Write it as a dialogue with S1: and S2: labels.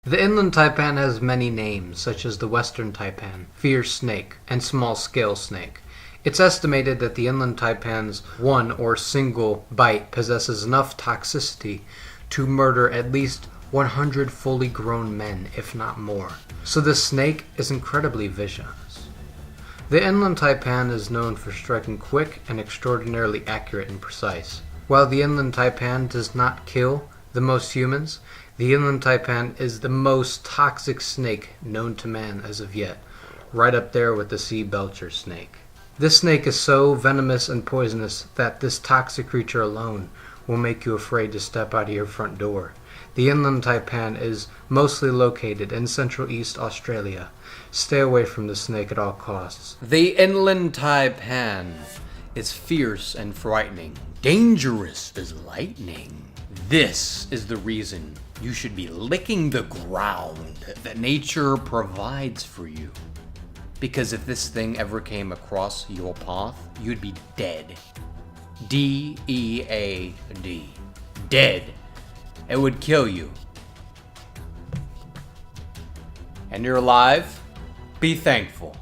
S1: The Inland Taipan has many names, such as the Western Taipan, fierce snake, and small-scale snake. It's estimated that the Inland Taipan's one or single bite possesses enough toxicity to murder at least 100 fully grown men, if not more. So this snake is incredibly vicious. The Inland Taipan is known for striking quick and extraordinarily accurate and precise. While the Inland Taipan does not kill the most humans, the Inland Taipan is the most toxic snake known to man as of yet, right up there with the sea belcher snake. This snake is so venomous and poisonous that this toxic creature alone will make you afraid to step out of your front door. The Inland Taipan is mostly located in Central East Australia. Stay away from the snake at all costs.
S2: The Inland Taipan is fierce and frightening, dangerous as lightning. This is the reason you should be licking the ground that nature provides for you. Because if this thing ever came across your path, you'd be dead. D-E-A-D. Dead. It would kill you. And you're alive? Be thankful.